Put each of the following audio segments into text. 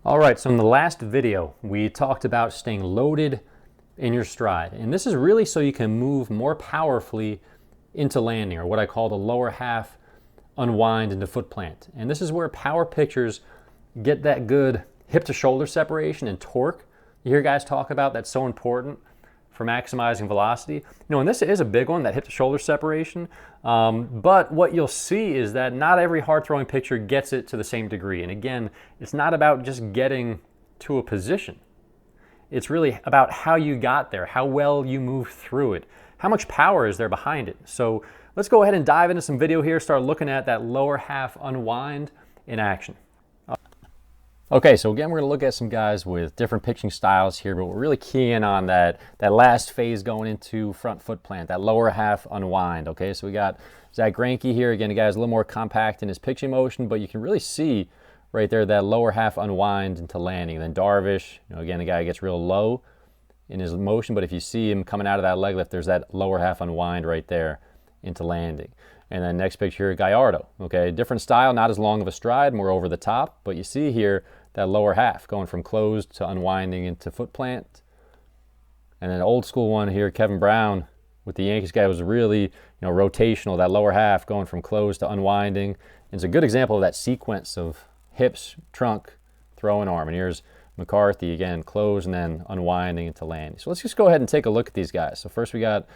All right, so in the last video, we talked about staying loaded in your stride. And this is really so you can move more powerfully into landing, or what I call the lower half unwind into foot plant. And this is where power pitchers get that good hip to shoulder separation and torque you hear guys talk about. That's so important for maximizing velocity. And this is a big one, that hip to shoulder separation. But what you'll see is that not every hard throwing pitcher gets it to the same degree. And again, it's not about just getting to a position. It's really about how you got there, how well you moved through it, how much power is there behind it. So let's go ahead and dive into some video here, start looking at that lower half unwind in action. Okay, so again, we're going to look at some guys with different pitching styles here, but we're really keying on that last phase going into front foot plant, that lower half unwind. Okay, so we got Zach Greinke here. Again, the guy's a little more compact in his pitching motion, but you can really see right there that lower half unwind into landing. Then Darvish, again, the guy gets real low in his motion, but if you see him coming out of that leg lift, there's that lower half unwind right there into landing. And then next picture here, Gallardo. Okay, different style, not as long of a stride, more over the top, but you see here that lower half going from closed to unwinding into foot plant. And then old school one here, Kevin Brown with the Yankees guy was really rotational, that lower half going from closed to unwinding. And it's a good example of that sequence of hips, trunk, throwing arm. And here's McCarthy again, closed and then unwinding into landing. So let's just go ahead and take a look at these guys. So first we got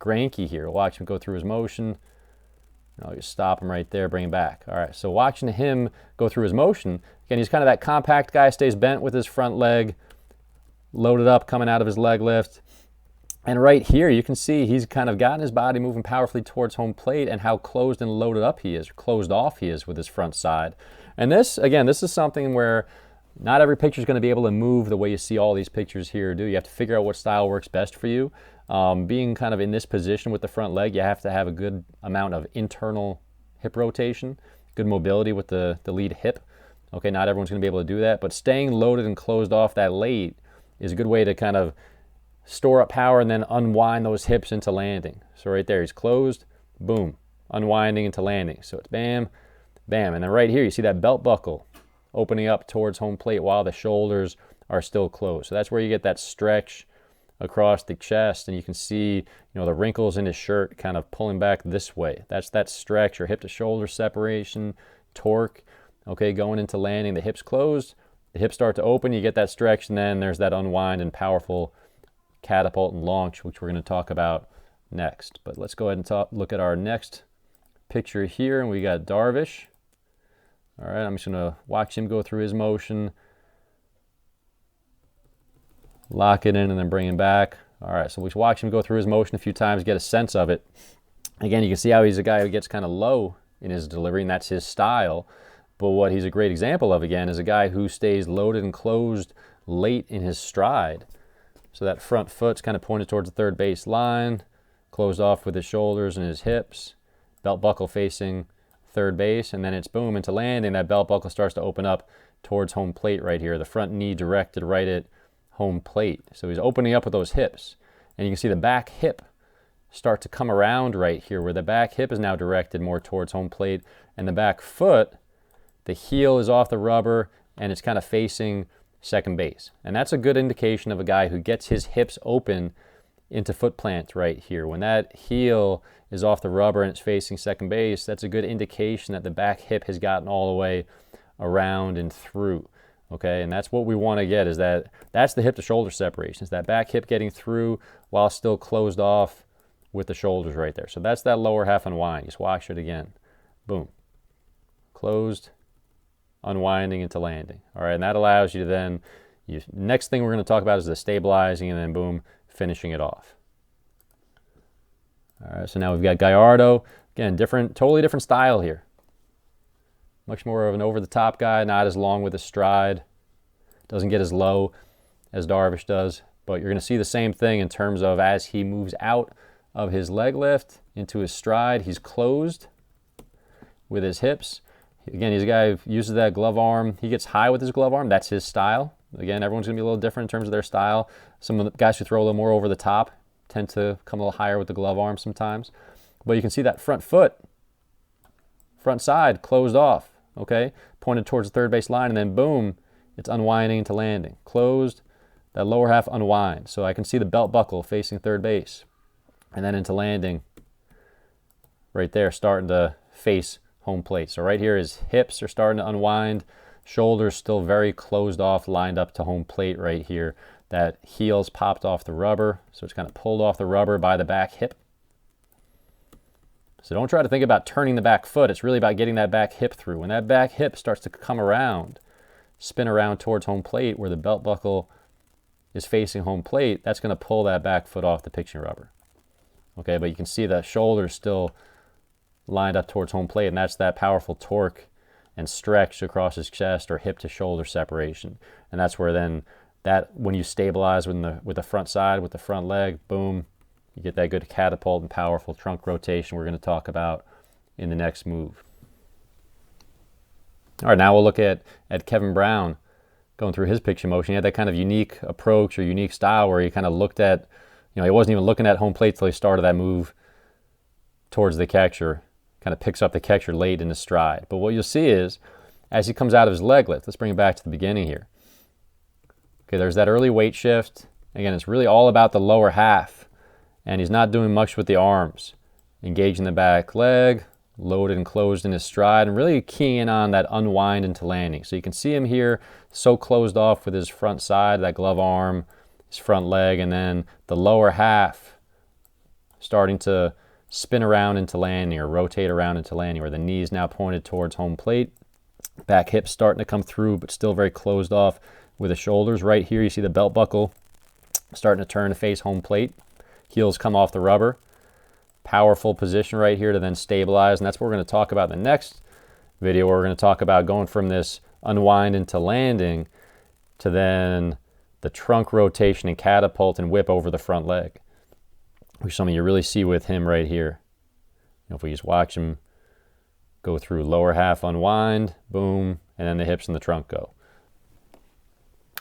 Greinke here. We'll watch him go through his motion. I'll just stop him right there, bring him back. All right, so watching him go through his motion, again, he's kind of that compact guy, stays bent with his front leg, loaded up coming out of his leg lift. And right here, you can see he's kind of gotten his body moving powerfully towards home plate and how closed and loaded up he is, or closed off he is with his front side. And this, again, this is something where not every pitcher is going to be able to move the way you see all these pictures here do. You have to figure out what style works best for you. Being kind of in this position with the front leg, you have to have a good amount of internal hip rotation, good mobility with the lead hip. Okay, not everyone's going to be able to do that, but staying loaded and closed off that late is a good way to kind of store up power and then unwind those hips into landing. So right there, he's closed, boom, unwinding into landing. So it's bam, bam. And then right here, you see that belt buckle opening up towards home plate while the shoulders are still closed. So that's where you get that stretch across the chest, and you can see the wrinkles in his shirt kind of pulling back this way. That's that stretch or hip to shoulder separation, torque. Okay, going into landing, the hips closed, the hips start to open, you get that stretch, and then there's that unwind and powerful catapult and launch, which we're going to talk about next. But let's go ahead and look at our next picture here, and we got Darvish. All right, I'm just going to watch him go through his motion, lock it in, and then bring him back. All right, so we watch him go through his motion a few times, get a sense of it. Again, you can see how he's a guy who gets kind of low in his delivery, and that's his style. But what he's a great example of, again, is a guy who stays loaded and closed late in his stride. So that front foot's kind of pointed towards the third base line, closed off with his shoulders and his hips, belt buckle facing third base, and then it's boom into landing. That belt buckle starts to open up towards home plate right here, the front knee directed right at home plate. So he's opening up with those hips, and you can see the back hip start to come around right here, where the back hip is now directed more towards home plate, and the back foot, the heel is off the rubber and it's kind of facing second base. And that's a good indication of a guy who gets his hips open into foot plant right here. When that heel is off the rubber and it's facing second base, that's a good indication that the back hip has gotten all the way around and through. Okay, and that's what we want to get, is that's the hip to shoulder separation. It's that back hip getting through while still closed off with the shoulders right there. So that's that lower half unwind. Just watch it again. Boom. Closed, unwinding into landing. All right, and that allows you to then, next thing we're going to talk about is the stabilizing, and then boom, finishing it off. All right, so now we've got Gallardo. Again, totally different style here. Much more of an over-the-top guy, not as long with his stride. Doesn't get as low as Darvish does, but you're going to see the same thing in terms of as he moves out of his leg lift into his stride, he's closed with his hips. Again, he's a guy who uses that glove arm. He gets high with his glove arm. That's his style. Again, everyone's going to be a little different in terms of their style. Some of the guys who throw a little more over the top tend to come a little higher with the glove arm sometimes. But you can see that front foot, front side, closed off, okay? Pointed towards the third base line, and then boom, it's unwinding into landing. Closed, that lower half unwind. So I can see the belt buckle facing third base. And then into landing, right there, starting to face home plate. So right here, his hips are starting to unwind. Shoulders still very closed off, lined up to home plate right here. That heel's popped off the rubber, so it's kind of pulled off the rubber by the back hip. So don't try to think about turning the back foot. It's really about getting that back hip through. When that back hip starts to come around, spin around towards home plate where the belt buckle is facing home plate, that's going to pull that back foot off the pitching rubber. Okay, but you can see the shoulders still lined up towards home plate, and that's that powerful torque and stretch across his chest or hip to shoulder separation. And that's where then when you stabilize with the front side, with the front leg, boom, you get that good catapult and powerful trunk rotation we're going to talk about in the next move. All right, now we'll look at Kevin Brown going through his pitching motion. He had that kind of unique approach or unique style where he kind of looked at, he wasn't even looking at home plate till he started that move towards the catcher, kind of picks up the catcher late in his stride. But what you'll see is, as he comes out of his leg lift, let's bring it back to the beginning here. Okay, there's that early weight shift. Again, it's really all about the lower half, and he's not doing much with the arms. Engaging the back leg, loaded and closed in his stride, and really keying in on that unwind into landing. So you can see him here so closed off with his front side, that glove arm, his front leg, and then the lower half starting to spin around into landing or rotate around into landing, where the knee's now pointed towards home plate. Back hip starting to come through, but still very closed off with the shoulders. Right here, you see the belt buckle starting to turn to face home plate. Heels come off the rubber. Powerful position right here to then stabilize, and that's what we're going to talk about in the next video, where we're going to talk about going from this unwind into landing to then the trunk rotation and catapult and whip over the front leg, which some of you really see with him right here. If we just watch him go through lower half unwind, boom, and then the hips and the trunk go.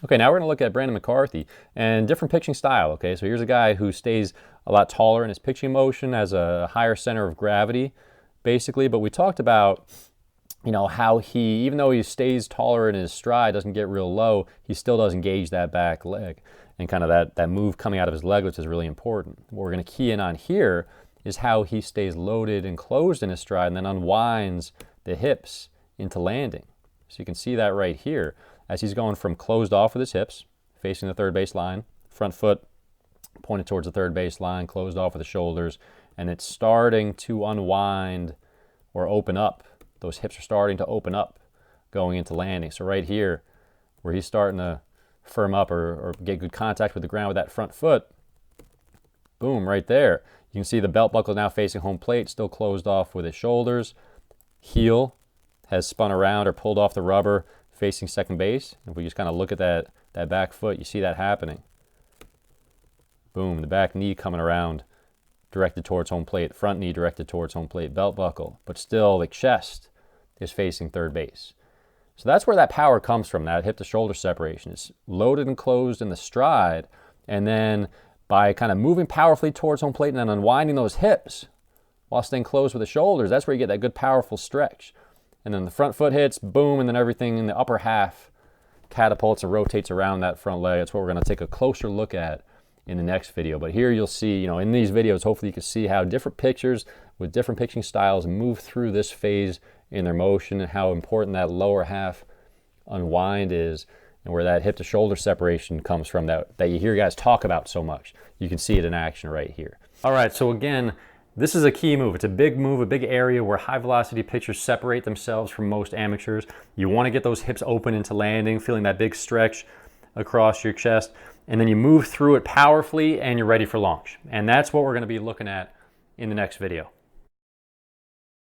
Okay, now we're going to look at Brandon McCarthy and different pitching style. Okay, so here's a guy who stays a lot taller in his pitching motion, has a higher center of gravity, basically. But we talked about, how he, even though he stays taller in his stride, doesn't get real low, he still does engage that back leg. And kind of that move coming out of his leg, which is really important. What we're going to key in on here is how he stays loaded and closed in his stride and then unwinds the hips into landing. So you can see that right here as he's going from closed off with his hips, facing the third base line, front foot pointed towards the third base line, closed off with the shoulders, and it's starting to unwind or open up. Those hips are starting to open up going into landing. So right here, where he's starting to firm up or get good contact with the ground with that front foot, boom, right there. You can see the belt buckle now facing home plate, still closed off with his shoulders. Heel has spun around or pulled off the rubber facing second base. If we just kind of look at that back foot, you see that happening. Boom, the back knee coming around, directed towards home plate, front knee directed towards home plate, belt buckle, but still the chest is facing third base. So that's where that power comes from, that hip to shoulder separation. It's loaded and closed in the stride, and then by kind of moving powerfully towards home plate and then unwinding those hips while staying closed with the shoulders, that's where you get that good powerful stretch. And then the front foot hits, boom, and then everything in the upper half catapults and rotates around that front leg. That's what we're going to take a closer look at in the next video. But here you'll see, in these videos, hopefully you can see how different pitchers with different pitching styles move through this phase in their motion and how important that lower half unwind is and where that hip to shoulder separation comes from that you hear guys talk about so much. You can see it in action right here. All right, so again, this is a key move. It's a big move, a big area where high velocity pitchers separate themselves from most amateurs. You want to get those hips open into landing, feeling that big stretch across your chest, and then you move through it powerfully and you're ready for launch. And that's what we're going to be looking at in the next video.